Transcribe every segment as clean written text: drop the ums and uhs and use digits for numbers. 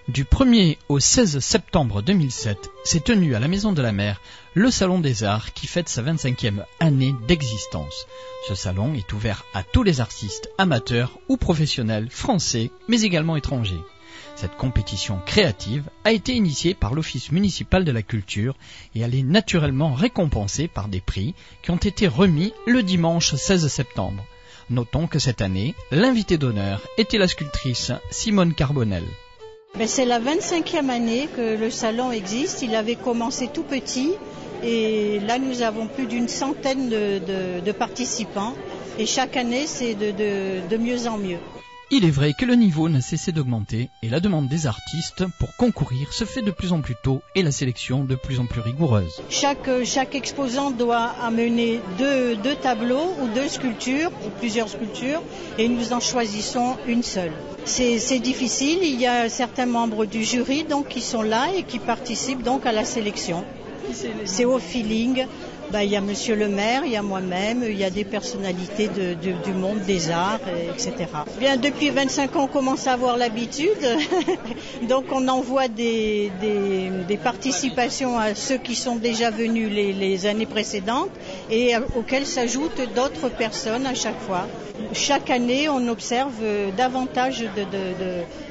Du 1er au 16 septembre 2007, s'est tenu à la Maison de la Mer le Salon des Arts qui fête sa 25e année d'existence. Ce salon est ouvert à tous les artistes amateurs ou professionnels français, mais également étrangers. Cette compétition créative a été initiée par l'Office municipal de la culture et elle est naturellement récompensée par des prix qui ont été remis le dimanche 16 septembre. Notons que cette année, l'invitée d'honneur était la sculptrice Simone Carbonel. C'est la 25e année que le salon existe. Il avait commencé tout petit et là nous avons plus d'une centaine de participants et chaque année c'est de mieux en mieux. Il est vrai que le niveau n'a cessé d'augmenter et la demande des artistes pour concourir se fait de plus en plus tôt et la sélection de plus en plus rigoureuse. Chaque exposant doit amener deux tableaux ou deux sculptures ou plusieurs sculptures et nous en choisissons une seule. C'est difficile, il y a certains membres du jury donc, qui sont là et qui participent donc à la sélection. C'est au feeling. Il y a Monsieur le maire, il y a moi-même, il y a des personnalités du monde des arts, etc. Bien, depuis 25 ans, on commence à avoir l'habitude. Donc, on envoie des participations à ceux qui sont déjà venus les années précédentes et auxquels s'ajoutent d'autres personnes à chaque fois. Chaque année, on observe davantage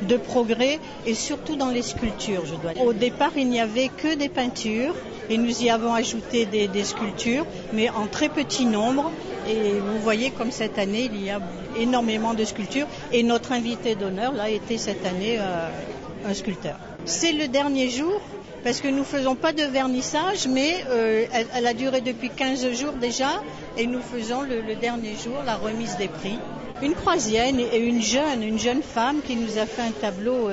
de progrès et surtout dans les sculptures, je dois dire. Au départ, il n'y avait que des peintures et nous y avons ajouté des sculptures, mais en très petit nombre. Et vous voyez comme cette année, il y a énormément de sculptures et notre invité d'honneur, là, était cette année un sculpteur. C'est le dernier jour parce que nous ne faisons pas de vernissage, mais elle a duré depuis 15 jours déjà et nous faisons le dernier jour la remise des prix. Une Croisienne et une jeune femme qui nous a fait un tableau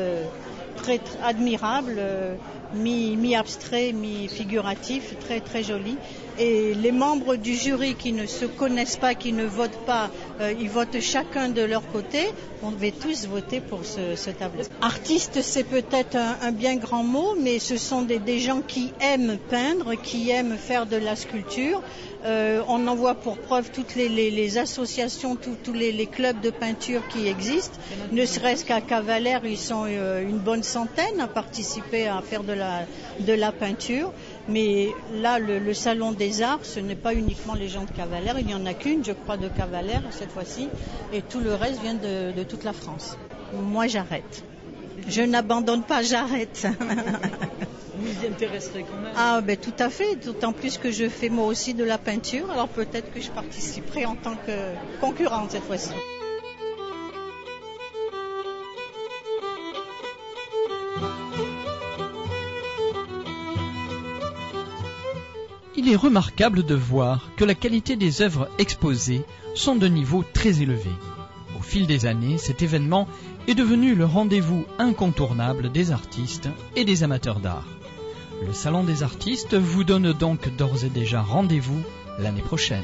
très admirable, mi-abstrait, mi-figuratif, très très joli. Et les membres du jury qui ne se connaissent pas, qui ne votent pas, ils votent chacun de leur côté. On devait tous voter pour ce tableau. Artiste, c'est peut-être un bien grand mot, mais ce sont des gens qui aiment peindre, qui aiment faire de la sculpture. On en voit pour preuve toutes les associations, tous les clubs de peinture qui existent. Ne serait-ce qu'à Cavalère, ils sont une bonne centaine à participer à faire de la peinture. Mais là, le Salon des Arts, ce n'est pas uniquement les gens de Cavalère. Il n'y en a qu'une, je crois, de Cavalère cette fois-ci. Et tout le reste vient de toute la France. Moi, j'arrête. Je n'abandonne pas, j'arrête. Vous y intéresserez quand même. Tout à fait, d'autant plus que je fais moi aussi de la peinture, alors peut-être que je participerai en tant que concurrente cette fois-ci. Il est remarquable de voir que la qualité des œuvres exposées sont de niveau très élevé. Au fil des années, cet événement est devenu le rendez-vous incontournable des artistes et des amateurs d'art. Le Salon des artistes vous donne donc d'ores et déjà rendez-vous l'année prochaine.